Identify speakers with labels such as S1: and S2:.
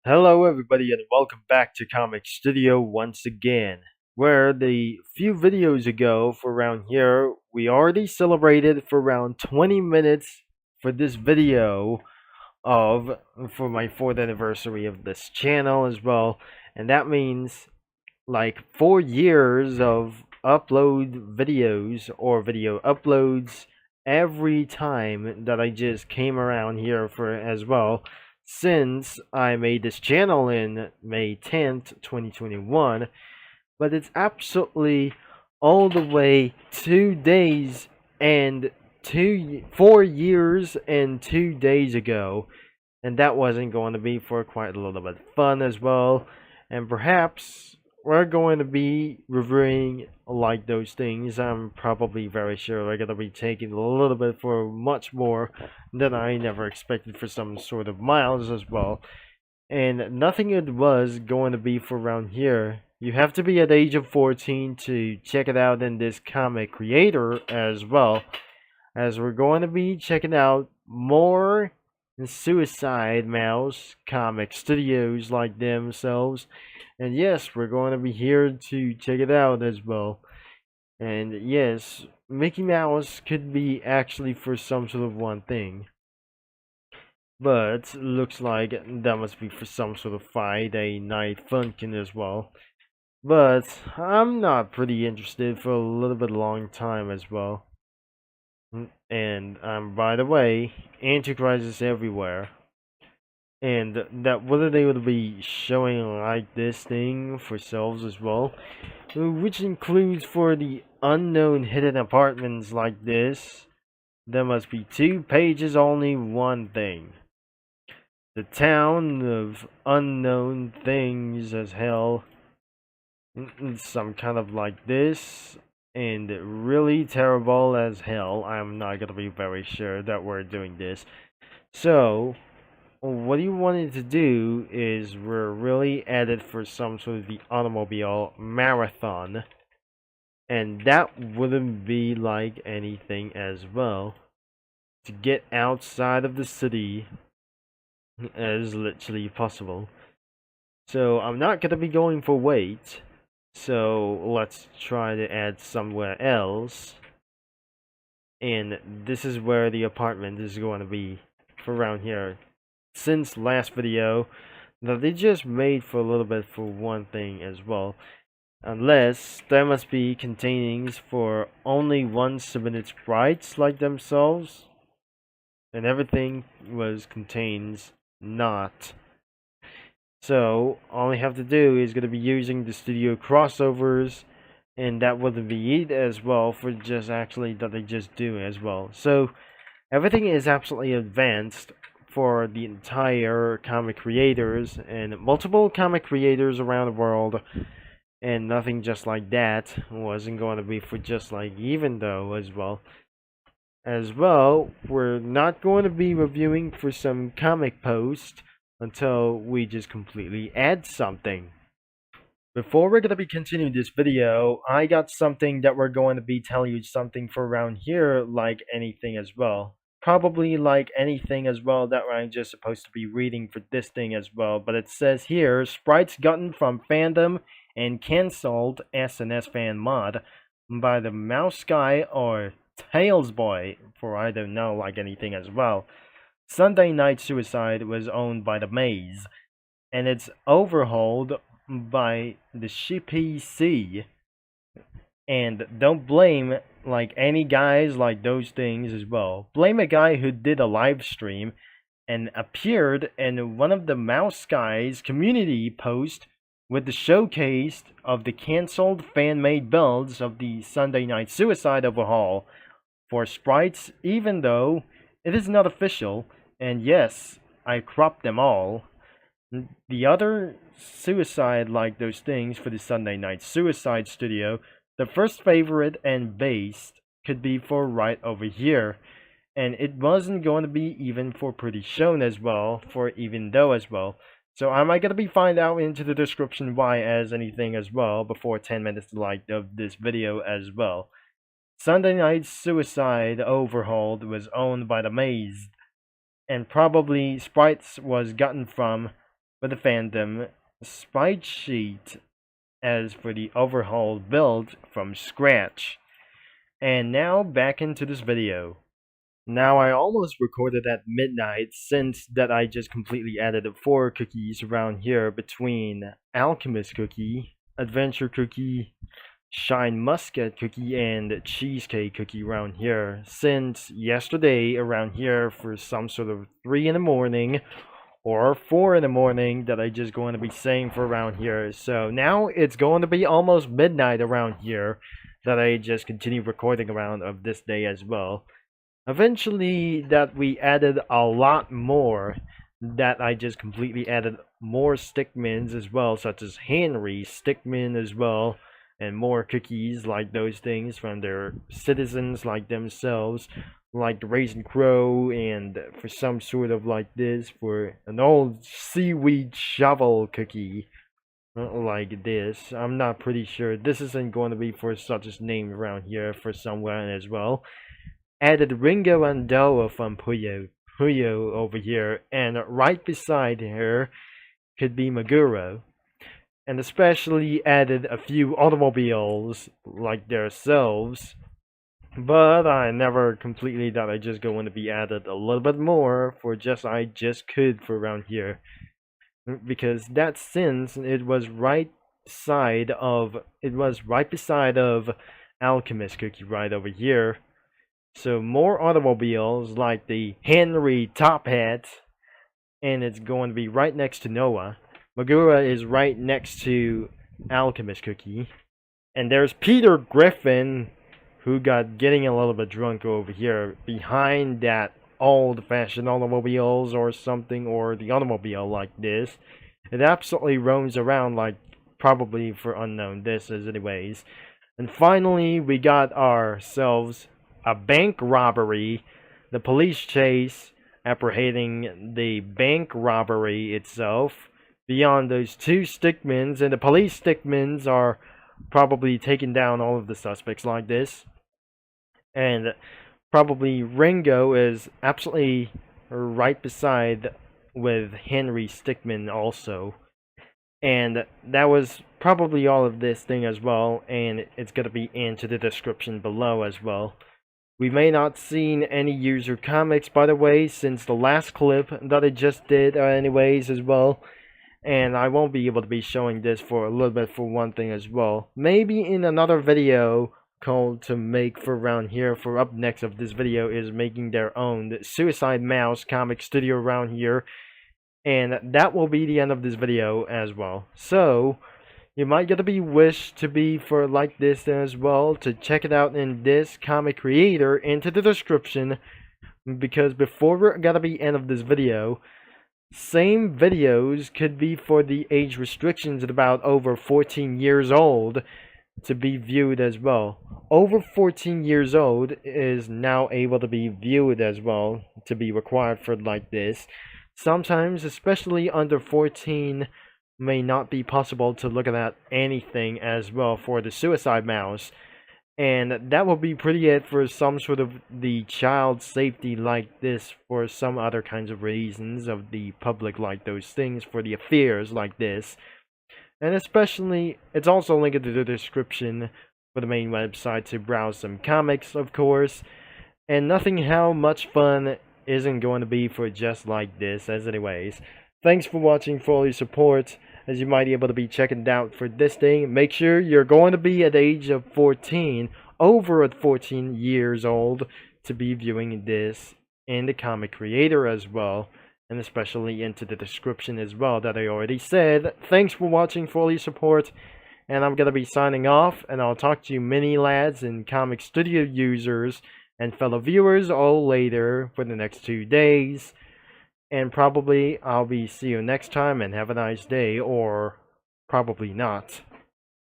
S1: Hello, everybody, and welcome back to Comic Studio once again. Where the few videos ago for around here, we already celebrated for around 20 minutes for this video of for my 4th anniversary of this channel as well, and that means like 4 years of upload videos or video uploads every time that I just came around here for as well since I made this channel in May 10th, 2021. But it's absolutely all the way 2 days and 4 years and 2 days ago, and that wasn't going to be for quite a little bit fun as well. And perhaps we're going to be reviewing like those things. I'm probably very sure we're going to be taking a little bit for much more than I never expected for some sort of miles as well. And nothing it was going to be for around here. You have to be at the age of 14 to check it out in this comic creator as well, as we're going to be checking out more Suicide Mouse comic studios like themselves. And yes, we're going to be here to check it out as well. And yes, Mickey Mouse could be actually for some sort of one thing. But looks like that must be for some sort of Friday night funkin' as well. But I'm not pretty interested for a little bit long time as well. And by the way, Antichrist is everywhere. And that whether they would be showing like this thing for sales as well, which includes for the unknown hidden apartments like this, there must be 2 pages only one thing. The town of unknown things as hell, some kind of like this, and really terrible as hell. I'm not gonna be very sure that we're doing this. So what you wanted to do is we're really at it for some sort of the automobile marathon, and that wouldn't be like anything as well. To get outside of the city as literally possible. So I'm not gonna be going for weight. So let's try to add somewhere else. And this is where the apartment is going to be for around here. Since last video, that they just made for a little bit for one thing as well. Unless there must be containings for only one submitted sprites like themselves. And everything was contains not. So all I have to do is going to be using the studio crossovers, and that wouldn't be it as well for just actually that they just do as well. So everything is absolutely advanced for the entire comic creators and multiple comic creators around the world, and nothing just like that wasn't going to be for just like even though as well. As well, we're not going to be reviewing for some comic post until we just completely add something. Before we're going to be continuing this video, I got something that we're going to be telling you something for around here like anything as well. Probably like anything as well that I'm just supposed to be reading for this thing as well. But it says here, sprites gotten from fandom and cancelled SNS fan mod by the Mouse Guy or Tails Boy, for I don't know like anything as well. Sunday Night Suicide was owned by the Maze, and it's overhauled by the Shippy C. And don't blame like any guys like those things as well. Blame a guy who did a live stream and appeared in one of the Mouse Guys community posts with the showcase of the cancelled fan-made builds of the Sunday Night Suicide Overhaul for sprites, even though it is not official. And yes, I cropped them all. The other suicide like those things for the Sunday Night Suicide Studio, the first favorite and based could be for right over here. And it wasn't going to be even for Pretty Shown as well, for even though as well. So am I going to be find out into the description why as anything as well before 10 minutes like of this video as well. Sunday Night Suicide Overhauled was owned by the Maze, and probably sprites was gotten from with the fandom spite sheet as for the Overhauled build from scratch. And now back into this video. Now I almost recorded at midnight since that I just completely added 4 cookies around here between Alchemist Cookie, Adventure Cookie, Shine Muscat Cookie, and Cheesecake Cookie around here since yesterday around here for some sort of 3 in the morning or 4 in the morning that I just going to be saying for around here. So now it's going to be almost midnight around here that I just continue recording around of this day as well. Eventually that we added a lot more, that I just completely added more stickmans as well, such as Henry stickman as well, and more cookies like those things from their citizens like themselves, like the Raisin Crow, and for some sort of like this for an old seaweed shovel cookie like this. I'm not pretty sure. This isn't going to be for such a name around here for someone as well. Added Ringo and Doa from Puyo over here, and right beside her could be Maguro. And especially added a few automobiles like themselves, but I never completely thought I just going to be added a little bit more for just I just could for around here, because that since it was right beside of Alchemist Cookie right over here. So more automobiles like the Henry Top Hat, and it's going to be right next to Noah. Magura is right next to Alchemist Cookie. And there's Peter Griffin, who got getting a little bit drunk over here behind that old-fashioned automobiles or something, or the automobile like this. It absolutely roams around like probably for unknown this is anyways. And finally we got ourselves a bank robbery, the police chase apprehending the bank robbery itself beyond those 2 stickmans, and the police stickmans are probably taking down all of the suspects like this, and probably Ringo is absolutely right beside with Henry Stickman also. And that was probably all of this thing as well, and it's going to be into the description below as well. We may not seen any user comics, by the way, since the last clip that I just did anyways as well. And I won't be able to be showing this for a little bit for one thing as well. Maybe in another video called to make for around here for up next of this video is making their own Suicide Mouse comic studio around here. And that will be the end of this video as well. So you might get to be wished to be for like this as well, to check it out in this comic creator into the description, because before we're gonna be end of this video, same videos could be for the age restrictions at about over 14 years old to be viewed as well. Over 14 years old is now able to be viewed as well, to be required for like this. Sometimes, especially under 14, may not be possible to look at anything as well for the Suicide Mouse. And that will be pretty it for some sort of the child safety like this, for some other kinds of reasons of the public like those things for the affairs like this. And especially, it's also linked to the description for the main website to browse some comics, of course. And nothing how much fun isn't going to be for just like this as anyways. Thanks for watching, for all your support, as you might be able to be checking it out for this thing. Make sure you're going to be at the age of 14, over at 14 years old, to be viewing this in the comic creator as well, and especially into the description as well that I already said. Thanks for watching, for all your support, and I'm going to be signing off, and I'll talk to you mini lads and comic studio users and fellow viewers all later for the next 2 days. And probably I'll be see you next time, and have a nice day, or probably not.